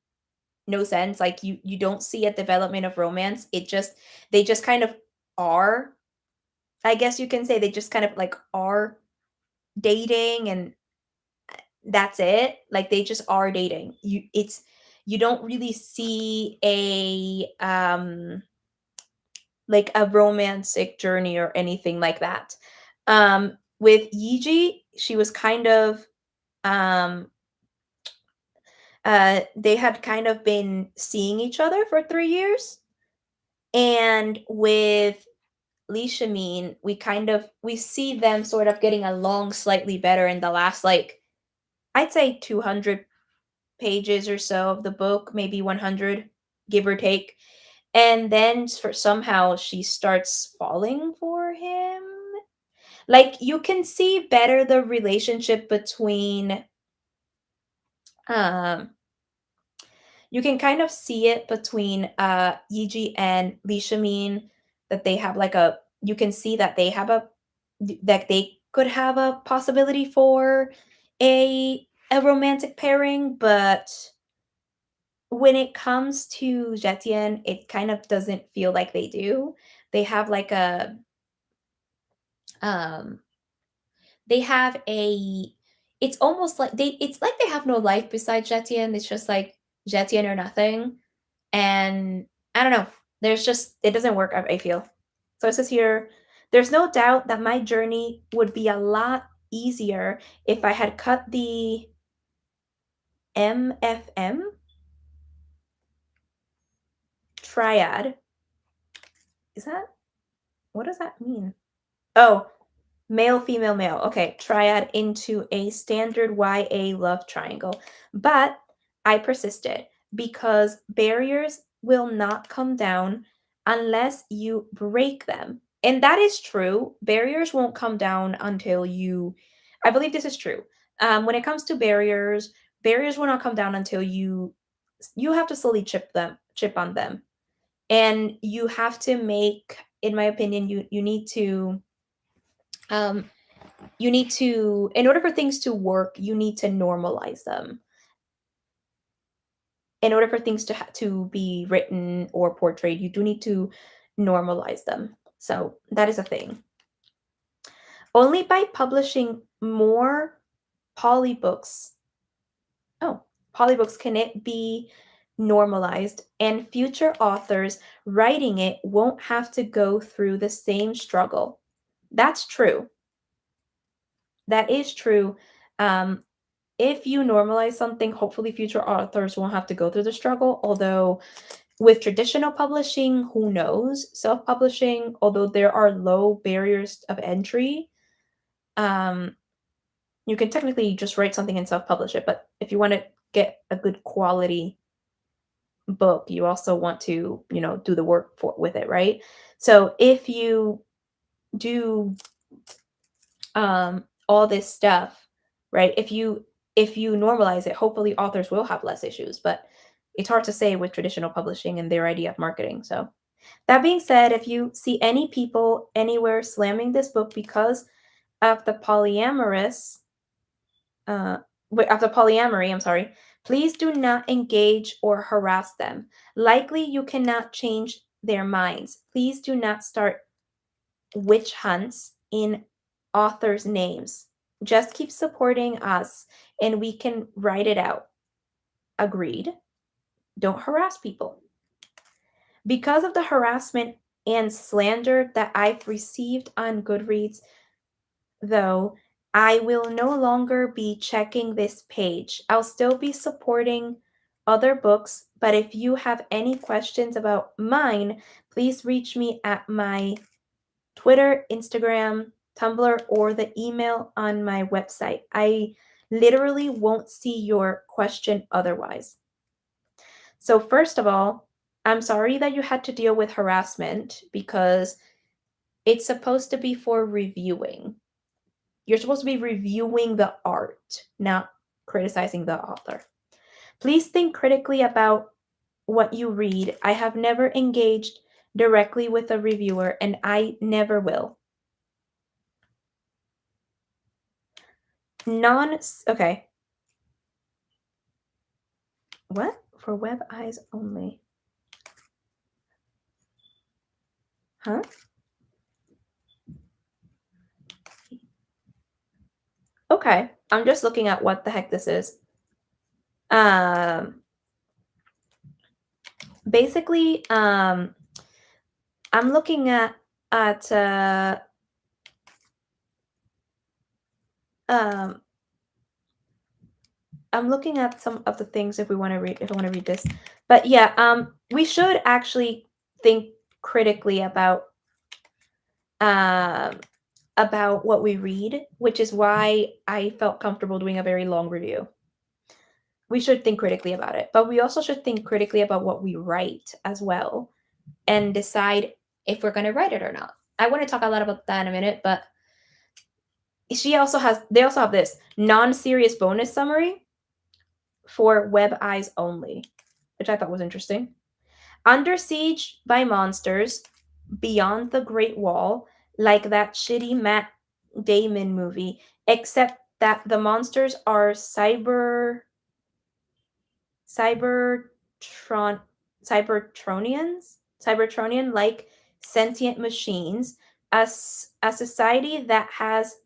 no sense. Like you don't see a development of romance. They just kind of are. I guess you can say they just kind of like are dating and that's it. Like they just are dating. You don't really see a like a romantic journey or anything like that. With Yiji, she was kind of um they had kind of been seeing each other for 3 years. And with Lee Shamin, we see them sort of getting along slightly better in the last like I'd say 200 pages or so of the book, maybe 100, give or take. And then for somehow she starts falling for him. Like you can see better the relationship between um you can kind of see it between Yiji and Lee Shamin, that they have like a you can see that they have a that they could have a possibility for a romantic pairing, but when it comes to Jetien, it kind of doesn't feel like they do. They have like a um they have a it's almost like they have no life besides Jetien. It's just like Jetien or nothing. And I don't know. There's just it doesn't work, I feel. So it says here, there's no doubt that my journey would be a lot easier if I had cut the MFM triad. Is that what does that mean? Oh, male, female, male. Okay, triad into a standard YA love triangle. But I persisted because barriers will not come down unless you break them. And that is true. Barriers won't come down until you, I believe this is true. When it comes to barriers, barriers will not come down until you have to slowly chip on them. And you have to make, in my opinion, um, you need to in order for things to work you need to normalize them in order for things to be written or portrayed you do need to normalize them, so that is a thing. Only by publishing more polybooks oh polybooks can it be normalized, and future authors writing it won't have to go through the same struggle. That's true. That is true. um, if you normalize something, hopefully future authors won't have to go through the struggle. Although with traditional publishing, who knows? Self-publishing, although there are low barriers of entry, um, you can technically just write something and self-publish it. But if you want to get a good quality book, you also want to, do the work with it, right? So if you do all this stuff, right? If you normalize it, hopefully authors will have less issues, but it's hard to say with traditional publishing and their idea of marketing. So that being said, if you see any people anywhere slamming this book because of the polyamorous uh of the polyamory, I'm sorry, please do not engage or harass them. Likely you cannot change their minds. Please do not start witch hunts in authors' names. Just keep supporting us and we can write it out. Agreed. Don't harass people. Because of the harassment and slander that I've received on Goodreads, though, I will no longer be checking this page. I'll still be supporting other books, but if you have any questions about mine, please reach me at my Twitter, Instagram, Tumblr, or the email on my website. I literally won't see your question otherwise. So, first of all, I'm sorry that you had to deal with harassment because it's supposed to be for reviewing. You're supposed to be reviewing the art, not criticizing the author. Please think critically about what you read. I have never engaged directly with a reviewer and I never will. Okay. What? For web eyes only. Huh? Okay. I'm just looking at what the heck this is. Basically, I'm looking at um I'm looking at some of the things if I want to read this. But yeah, we should actually think critically um about what we read, which is why I felt comfortable doing a very long review. We should think critically about it, but we also should think critically about what we write as well and decide if we're going to write it or not. I want to talk a lot about that in a minute, but they also have this non-serious bonus summary for web eyes only, which I thought was interesting. Under siege by monsters beyond the Great Wall, like that shitty Damon movie, except that the monsters are cybertron cybertronian like sentient machines, a society that has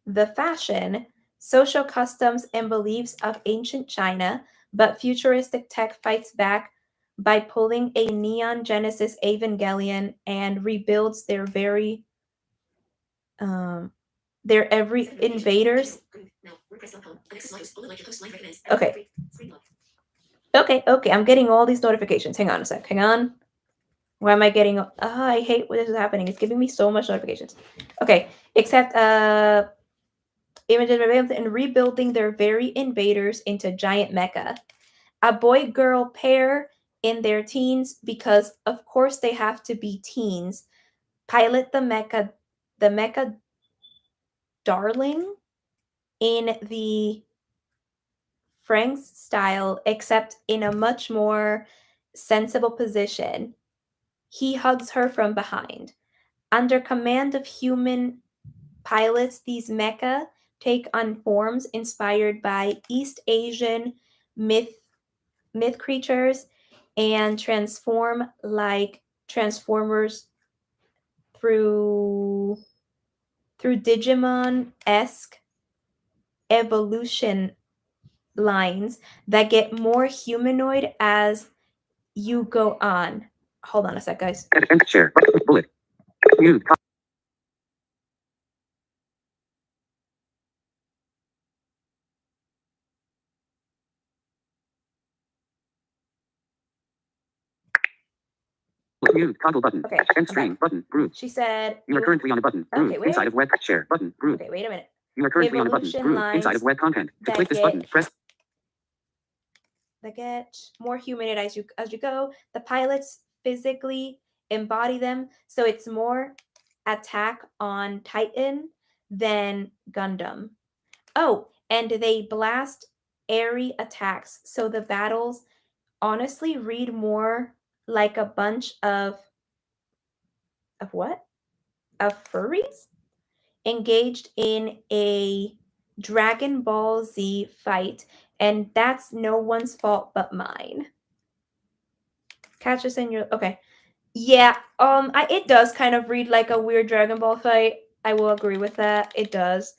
the fashion, social customs, and beliefs of ancient China, but futuristic tech fights back by pulling a Neon Genesis Evangelion and rebuilds their every invaders. Okay. Okay, I'm getting all these notifications. Hang on a sec. Hang on. Why am I getting? Oh, I hate what is happening. It's giving me so much notifications. Okay, except images and rebuilding their very invaders into giant mecha. A boy-girl pair in their teens, because of course they have to be teens. Pilot the mecha darling in the Frank's style, except in a much more sensible position. He hugs her from behind. Under command of human pilots, these mecha take on forms inspired by East Asian myth creatures and transform like Transformers through Digimon-esque evolution lines that get more humanoid as you go on. Hold on a sec, guys. And share. Bullet. Mute. Mute. Toggle button. Okay. End stream button. Group. She said You are currently on a button. Group. Okay, wait. Inside of web. Share button. Group. Okay, wait a minute. You are currently on a button. Evolution Group. Inside of web content. To that click this get- button, press. That get more humanoid as you go. The pilots physically embody them, so it's more Attack on Titan than Gundam. Oh, and they blast airy attacks, so the battles honestly read more like a bunch of what? Of furries engaged in a Dragon Ball Z fight, and that's no one's fault but mine. Catch us in your okay. Yeah, it does kind of read like a weird Dragon Ball fight. I will agree with that. It does.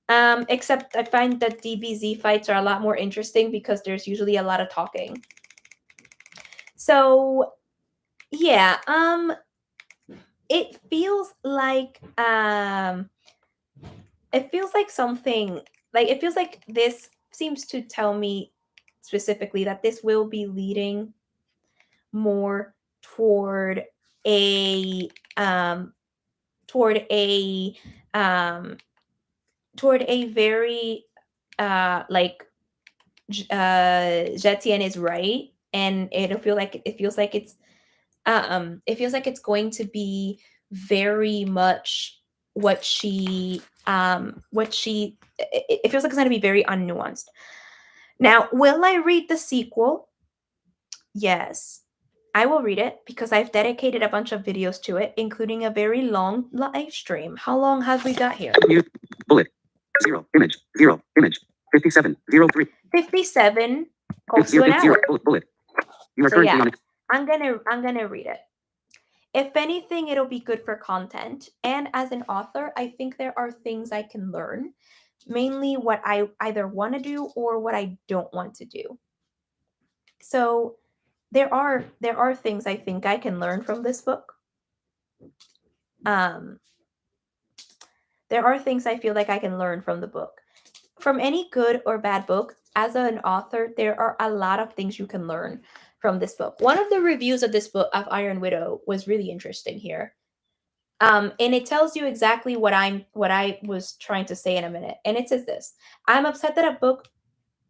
Except I find that DBZ fights are a lot more interesting because there's usually a lot of talking. So, yeah, it feels like something like it feels like this seems to tell me specifically that this will be leading more toward a very like Jetien is right, and it feels like it's going to be very much what she it feels like it's going to be very unnuanced. Now, will I read the sequel? Yes, I will read it because I've dedicated a bunch of videos to it, including a very long live stream. How long have we got here? Mute. Bullet. 0. Image. 0. Image. 57. 0. 3. 57. Close to an hour. Bullet. You are So, currently yeah. on it. I'm gonna read it. If anything, it'll be good for content. And as an author, I think there are things I can learn, mainly what I either want to do or what I don't want to do. So there are things I think I can learn from this book. There are things I feel like I can learn from the book. From any good or bad book, as an author, there are a lot of things you can learn from this book. One of the reviews of this book of Iron Widow was really interesting here. And it tells you exactly what I was trying to say in a minute. And it says this: I'm upset that a book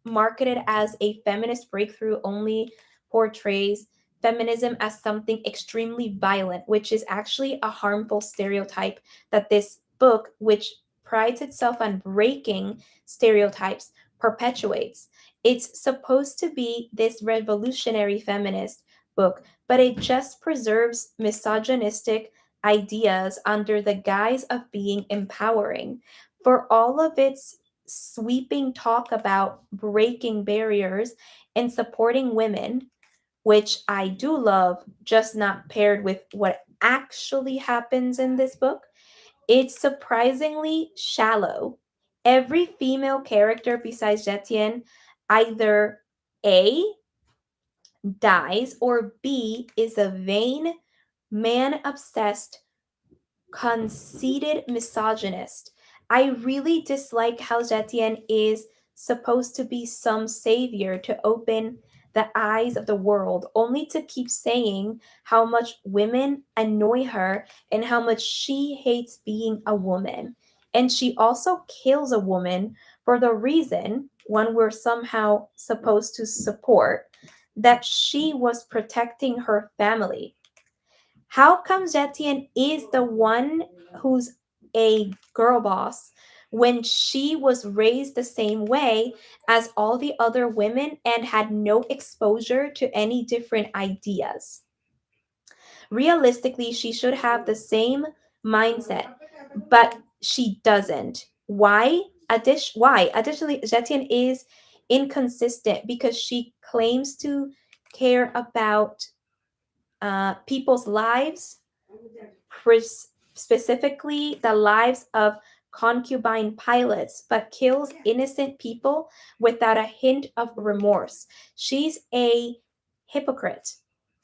marketed as a feminist breakthrough only portrays feminism as something extremely violent, which is actually a harmful stereotype that this book, which prides itself on breaking stereotypes, perpetuates. It's supposed to be this revolutionary feminist book, but it just preserves misogynistic ideas under the guise of being empowering. For all of its sweeping talk about breaking barriers and supporting women, which I do love, just not paired with what actually happens in this book, it's surprisingly shallow. Every female character besides Jetien either A dies or B is a vain, man obsessed, conceited misogynist. I really dislike how Jetien is supposed to be some savior to open the eyes of the world, only to keep saying how much women annoy her and how much she hates being a woman. And she also kills a woman for the reason, one we're somehow supposed to support, that she was protecting her family. How come Jetien is the one who's a girl boss when she was raised the same way as all the other women and had no exposure to any different ideas? Realistically, she should have the same mindset, but she doesn't. Why? Why? Additionally, Jetien is inconsistent because she claims to care about people's lives, specifically the lives of concubine pilots, but kills innocent people without a hint of remorse. She's a hypocrite.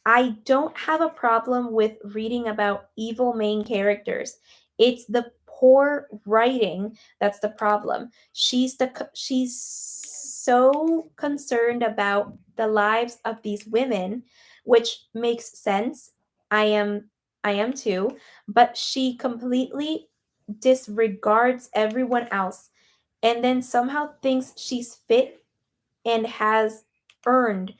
I don't have a problem with reading about evil main characters. It's the poor writing that's the problem. She's so concerned about the lives of these women, which makes sense. I am I am too, but she completely disregards everyone else and then somehow thinks she's fit and has earned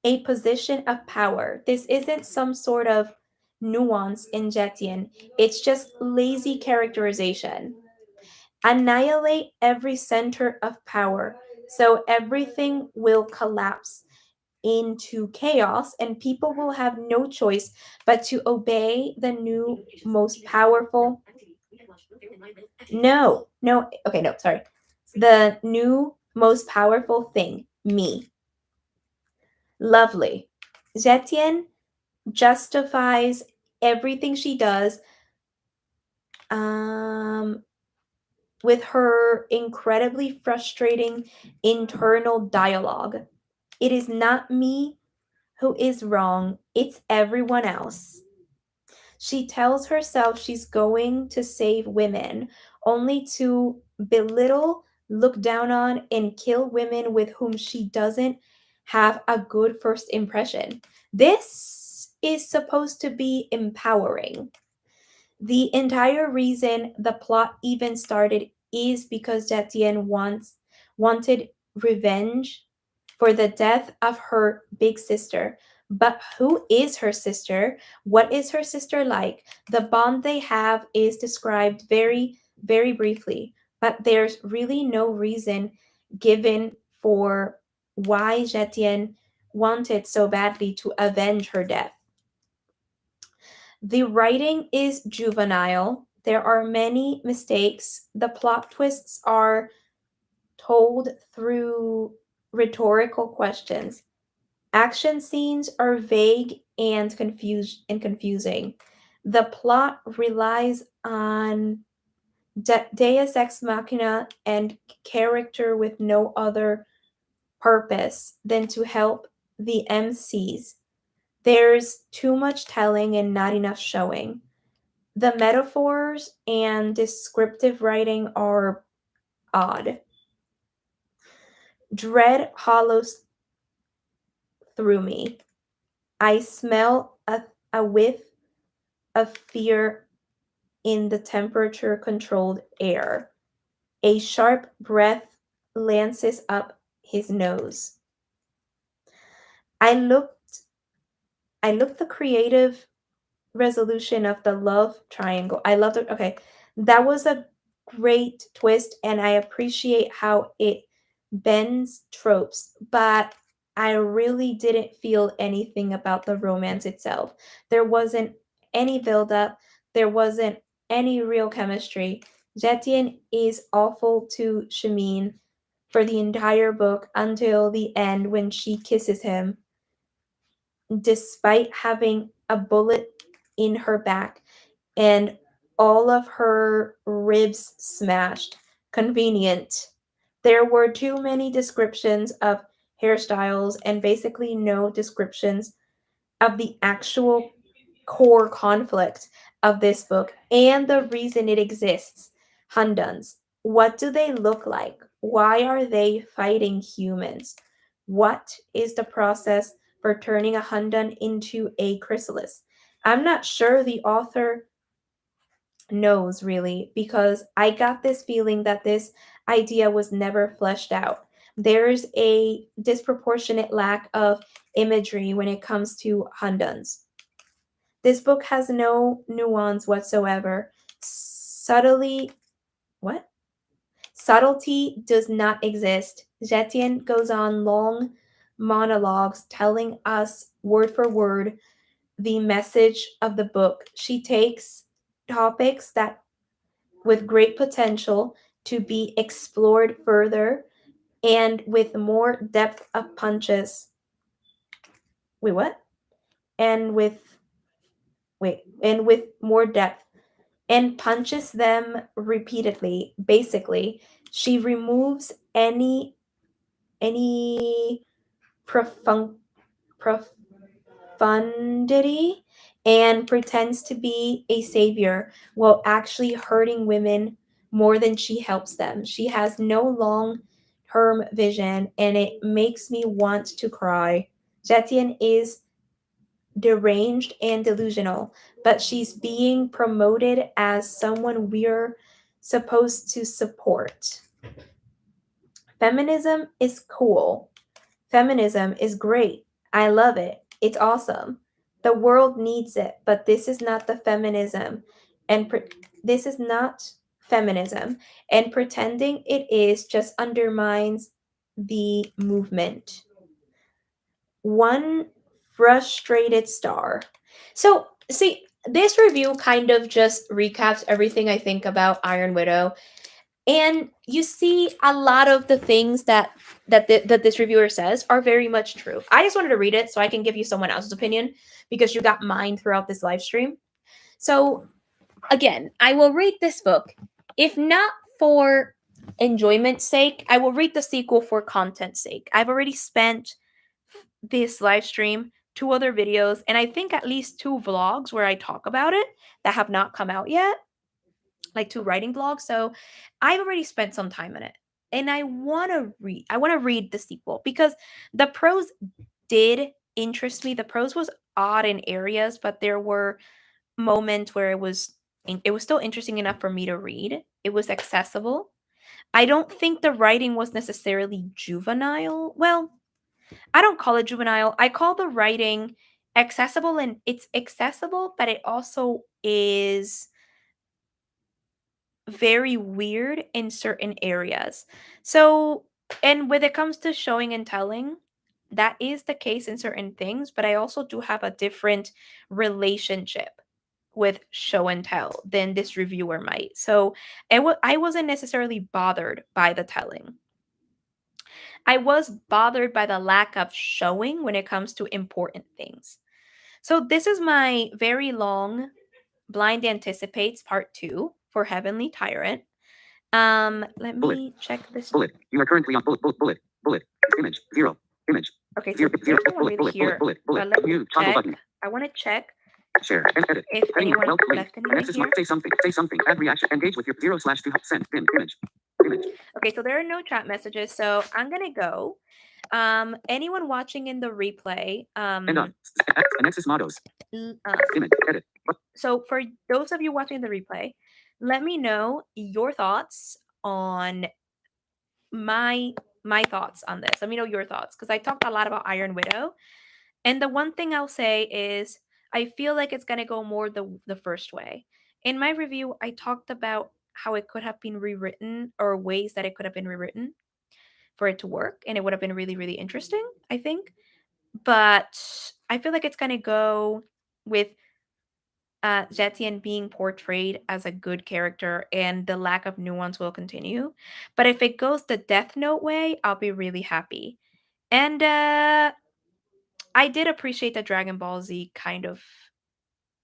a position of power. This isn't some sort of nuance in Jetien, it's just lazy characterization. Annihilate every center of power so everything will collapse into chaos and people will have no choice but to obey the new most powerful no, okay, no, sorry, the new most powerful thing, me. Lovely. Zetienne justifies everything she does um with her incredibly frustrating internal dialogue. It is not me who is wrong, it's everyone else. She tells herself she's going to save women, only to belittle, look down on, and kill women with whom she doesn't have a good first impression. This is supposed to be empowering. The entire reason the plot even started is because Jetienne wanted revenge for the death of her big sister. But who is her sister? What is her sister like? The bond they have is described very, very briefly, but there's really no reason given for why Jetienne wanted so badly to avenge her death. The writing is juvenile. There are many mistakes. The plot twists are told through rhetorical questions. Action scenes are vague and confusing. The plot relies on deus ex machina and character with no other purpose than to help the MCs. There's too much telling and not enough showing. The metaphors and descriptive writing are odd. Dread hollows through me. I smell a whiff of fear in the temperature controlled air. A sharp breath lances up his nose. I looked I looked the creative resolution of the love triangle. I loved it. Okay. That was a great twist and I appreciate how it bends tropes, but I really didn't feel anything about the romance itself. There wasn't any build up, there wasn't any real chemistry. Zetian is awful to Shamin for the entire book until the end when she kisses him, despite having a bullet in her back and all of her ribs smashed. Convenient. There were too many descriptions of hairstyles and basically no descriptions of the actual core conflict of this book and the reason it exists. Hunduns. What do they look like? Why are they fighting humans? What is the process for turning a Hundun into a chrysalis? I'm not sure the author knows really, because I got this feeling that this idea was never fleshed out. There's a disproportionate lack of imagery when it comes to Hunduns. This book has no nuance whatsoever. Subtly, what? Subtlety does not exist. Zetian goes on long monologues telling us word for word the message of the book. She takes topics that with great potential to be explored further and with more depth of punches. Wait, what? And with and with more depth and punches them repeatedly. Basically, she removes any profund, profundity and pretends to be a savior while actually hurting women more than she helps them. She has no long term vision and it makes me want to cry. Zetian is deranged and delusional, but she's being promoted as someone we're supposed to support. Feminism is cool. Feminism is great. I love it. It's awesome. The world needs it, but this is not the feminism. And this is not feminism. And pretending it is just undermines the movement. One frustrated star. So, see, this review kind of just recaps everything I think about Iron Widow, and you see a lot of the things that this reviewer says are very much true. I just wanted to read it so I can give you someone else's opinion because you got mine throughout this live stream. So, again, I will read this book. If not for enjoyment's sake, I will read the sequel for content's sake. I've already spent this live stream, two other videos, and I think at least two vlogs where I talk about it that have not come out yet, like two writing vlogs. So I've already spent some time in it. And I want to read the sequel because the prose did interest me. The prose was odd in areas, but there were moments where it was still interesting enough for me to read. It was accessible. I don't think the writing was necessarily juvenile. Well, I don't call it juvenile. I call the writing accessible, and it's accessible, but it also is very weird in certain areas. So, and when it comes to showing and telling, that is the case in certain things, but I also do have a different relationship with show and tell than this reviewer might. So, I wasn't necessarily bothered by the telling. I was bothered by the lack of showing when it comes to important things. So, this is my very long Blind Anticipates Part 2 for Heavenly Tyrant. Let Bullet. me check this. Bullet. You are currently on bullet. Bullet. Bullet. Bullet. Image. 0. Image. Okay, so Zero. Zero. there's no one Bullet. really Bullet. here. Bullet. Bullet. But Bullet. let me New toggle check. button. I want to check Share and edit. if Heading. anyone Well, wait. left anything Anexis. here. Say something. Say something. Add reaction. Engage with your 0 slash 2. Send. Pin. Image. Image. Okay, so there are no chat messages, so I'm gonna go. Anyone watching in the replay, And on. Anexis Matos. l- Image. Edit. so for those of you watching the replay, let me know your thoughts on my thoughts on this. Let me know your thoughts because I talked a lot about Iron Widow. And the one thing I'll say is I feel like it's gonna go more the first way. In my review, I talked about how it could have been rewritten or ways that it could have been rewritten for it to work, and it would have been really, really interesting, I think. But I feel like it's gonna go with Zetian being portrayed as a good character and the lack of nuance will continue. But if it goes the Death Note way, I'll be really happy. And I did appreciate the Dragon Ball Z kind of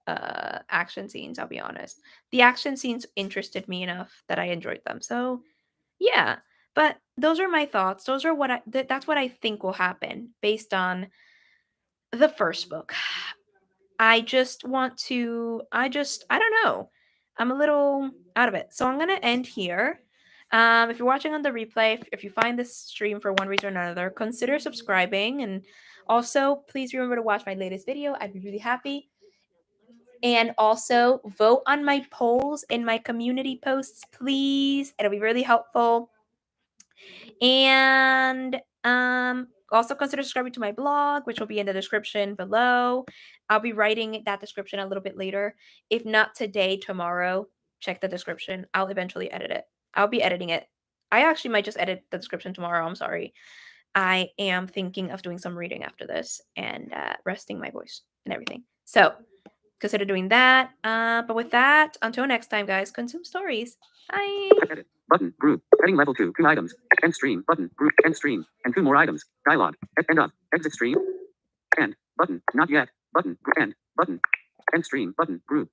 action scenes, I'll be honest. The action scenes interested me enough that I enjoyed them. So, yeah. But those are my thoughts. Those are what that's what I think will happen based on the first book. I just want to I don't know. I'm a little out of it. So I'm going to end here. If you're watching on the replay, if you find this stream for one reason or another, consider subscribing, and also please remember to watch my latest video. I'd be really happy. And also vote on my polls in my community posts, please. It'll be really helpful. And also consider subscribing to my blog, which will be in the description below. I'll be writing that description a little bit later. If not today, tomorrow, check the description. I'll eventually edit it. I'll be editing it. I actually might just edit the description tomorrow. I'm sorry. I am thinking of doing some reading after this and resting my voice and everything. So consider doing that. But with that, until next time, guys, consume stories. Bye. Edit. Button. Group. Heading level 2. 2 items. End stream. Button. Group. End stream. And 2 more items. Dialogue. End of. Exit stream. End. Button. Not yet. Button. End. Button. End stream. Button. Group.